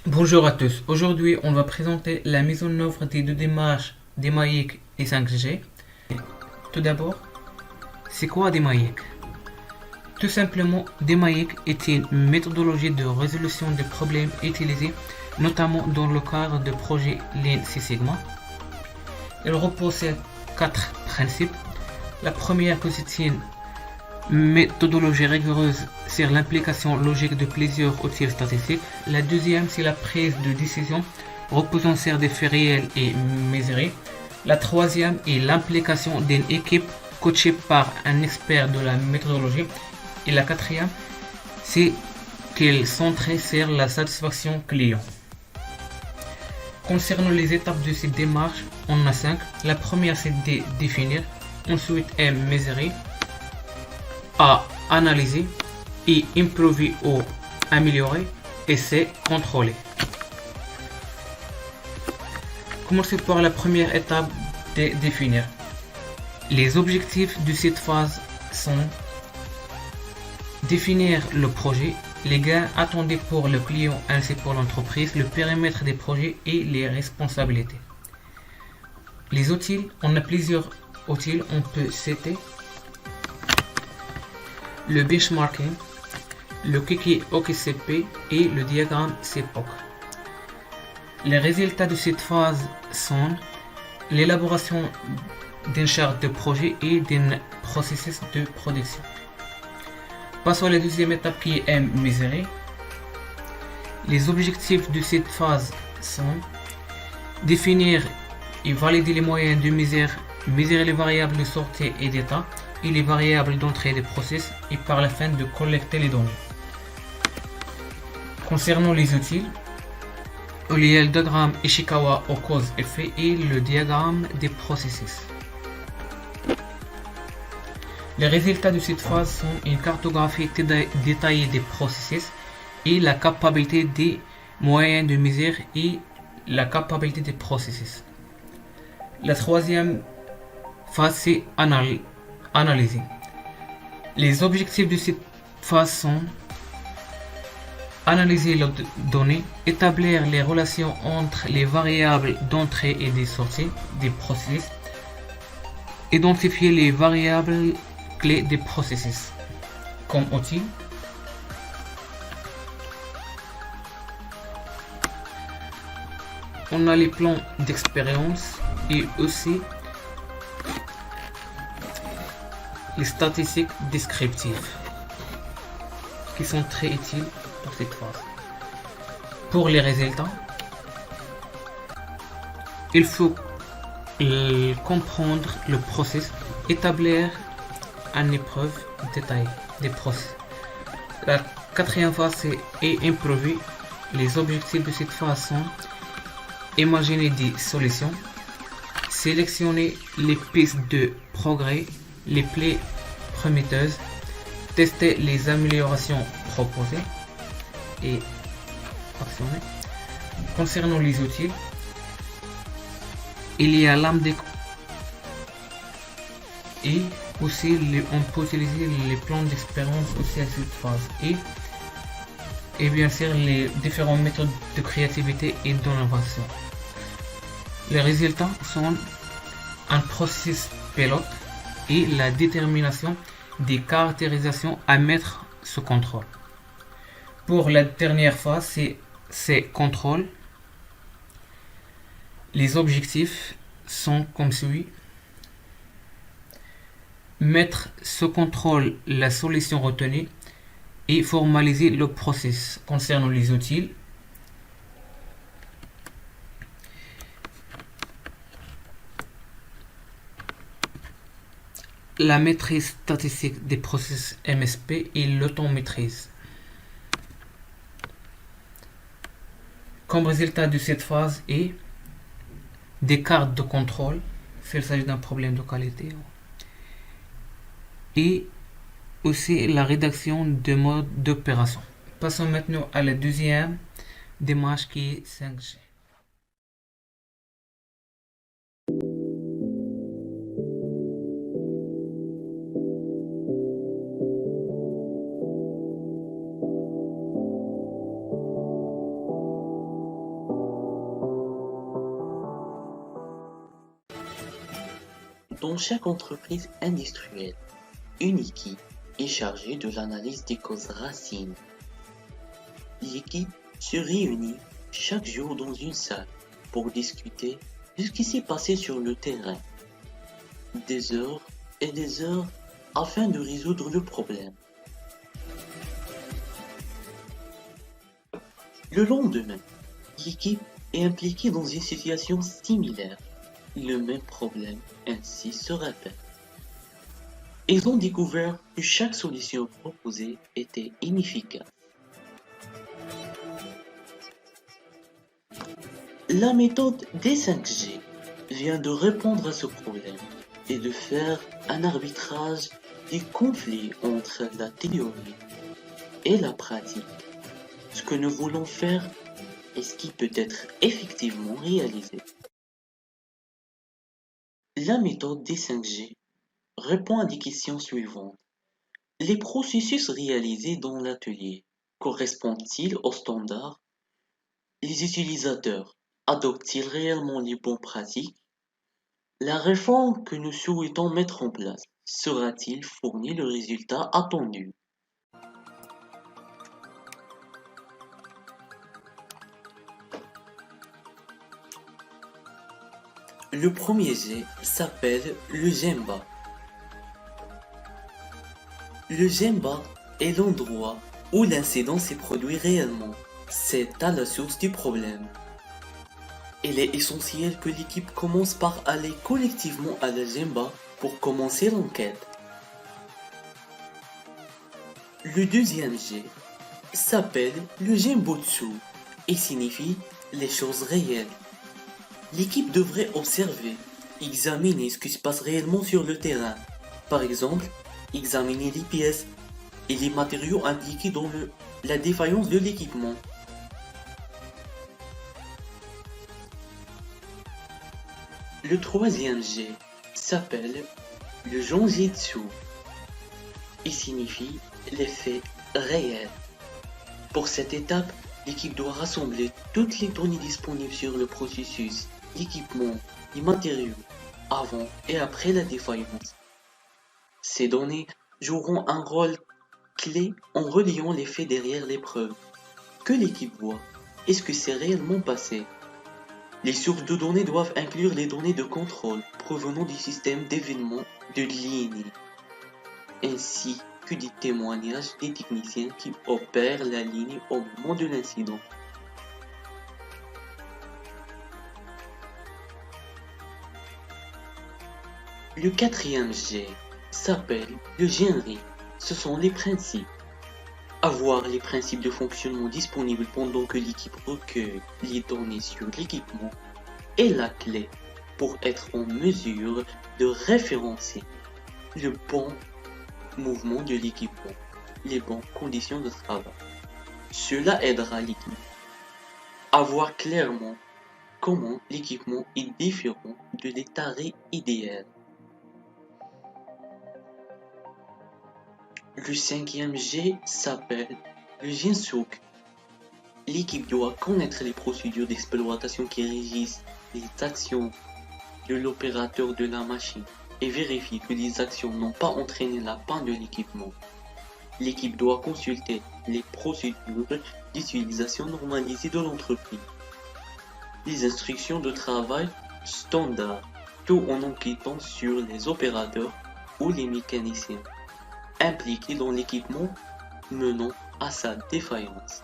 Bonjour à tous. Aujourd'hui, on va présenter la mise en œuvre des deux démarches DMAIC et 5G. Tout d'abord, c'est quoi DMAIC? Tout simplement, DMAIC est une méthodologie de résolution des problèmes utilisée notamment dans le cadre de projets Lean Six Sigma. Elle repose sur quatre principes. La première consiste une méthodologie rigoureuse sur l'implication logique de plusieurs outils statistiques. La deuxième, c'est la prise de décision reposant sur des faits réels et mesurés. La troisième est l'implication d'une équipe coachée par un expert de la méthodologie. Et la quatrième, c'est qu'elle est centrée sur la satisfaction client. Concernant les étapes de cette démarche, on a 5. La première, c'est de définir. Ensuite, M, mesurer. A, analyser. I, improver ou améliorer. Et C, contrôler. Commençons par la première étape de définir. Les objectifs de cette phase sont définir le projet, les gains attendus pour le client ainsi pour l'entreprise, le périmètre des projets et les responsabilités. Les outils, on a plusieurs outils, on peut citer le benchmarking, le Kiki OKCP et le diagramme CPOC. Les résultats de cette phase sont l'élaboration d'une charte de projet et d'un processus de production. Passons à la deuxième étape qui est mesurer. Les objectifs de cette phase sont définir et valider les moyens de mesurer les variables de sortie et d'état et les variables d'entrée des process et par la fin de collecter les données. Concernant les outils, il y a le diagramme Ishikawa aux causes-effets et le diagramme des processus. Les résultats de cette phase sont une cartographie détaillée des processus et la capacité des moyens de mesure et la capacité des processus. La troisième phase, c'est analyser. Les objectifs de cette phase sont analyser les données, établir les relations entre les variables d'entrée et de sortie des processus, identifier les variables clés des processus. Comme outil, on a les plans d'expérience et aussi les statistiques descriptives qui sont très utiles pour cette phase. Pour les résultats, il faut comprendre le processus, établir une épreuve détaillée des processus. La quatrième phase, c'est improver. Les objectifs de cette phase sont imaginer des solutions, sélectionner les pistes de progrès les plus prometteuses, tester les améliorations proposées et actionner. Concernant les outils, il y a l'AMDEC et aussi on peut utiliser les plans d'expérience aussi à cette phase et bien sûr les différentes méthodes de créativité et d'innovation. Les résultats sont un processus pilote et la détermination des caractérisations à mettre sous contrôle. Pour la dernière phase, c'est contrôle. Les objectifs sont comme suit. Mettre sous contrôle la solution retenue et formaliser le processus. Concernant les outils, la maîtrise statistique des processus MSP et l'automaîtrise. Comme résultat de cette phase est des cartes de contrôle s'il s'agit d'un problème de qualité et aussi la rédaction de modes d'opération. Passons maintenant à la deuxième démarche qui est 5G. Dans chaque entreprise industrielle, une équipe est chargée de l'analyse des causes racines. L'équipe se réunit chaque jour dans une salle pour discuter de ce qui s'est passé sur le terrain. Des heures et des heures afin de résoudre le problème. Le lendemain, l'équipe est impliquée dans une situation similaire. Le même problème ainsi se répète. Ils ont découvert que chaque solution proposée était inefficace. La méthode D5G vient de répondre à ce problème et de faire un arbitrage des conflits entre la théorie et la pratique. Ce que nous voulons faire et ce qui peut être effectivement réalisé. La méthode D5G répond à des questions suivantes. Les processus réalisés dans l'atelier correspondent-ils aux standards? Les utilisateurs adoptent-ils réellement les bonnes pratiques? La réforme que nous souhaitons mettre en place sera-t-il fournir le résultat attendu? Le premier jet s'appelle le Gemba. Le Gemba est l'endroit où l'incident s'est produit réellement. C'est à la source du problème. Il est essentiel que l'équipe commence par aller collectivement à la Gemba pour commencer l'enquête. Le deuxième jet s'appelle le Genbutsu et signifie les choses réelles. L'équipe devrait observer, examiner ce qui se passe réellement sur le terrain. Par exemple, examiner les pièces et les matériaux impliqués dans la défaillance de l'équipement. Le troisième jet s'appelle le Jonjitsu et signifie les faits réels. Pour cette étape, l'équipe doit rassembler toutes les données disponibles sur le processus, l'équipement, les matériaux, avant et après la défaillance. Ces données joueront un rôle clé en reliant les faits derrière les preuves. Que l'équipe voit, est-ce que c'est réellement passé? Les sources de données doivent inclure les données de contrôle provenant du système d'événements de ligne, ainsi que des témoignages des techniciens qui opèrent la ligne au moment de l'incident. Le quatrième jet s'appelle le Genri. Ce sont les principes. Avoir les principes de fonctionnement disponibles pendant que l'équipe recueille les données sur l'équipement est la clé pour être en mesure de référencer le bon mouvement de l'équipement, les bonnes conditions de travail. Cela aidera l'équipe à voir clairement comment l'équipement est différent de l'état idéal. Le cinquième G s'appelle le Jinsuk. L'équipe doit connaître les procédures d'exploitation qui régissent les actions de l'opérateur de la machine et vérifier que les actions n'ont pas entraîné la panne de l'équipement. L'équipe doit consulter les procédures d'utilisation normalisées de l'entreprise, les instructions de travail standard, tout en enquêtant sur les opérateurs ou les mécaniciens impliqués dans l'équipement menant à sa défaillance.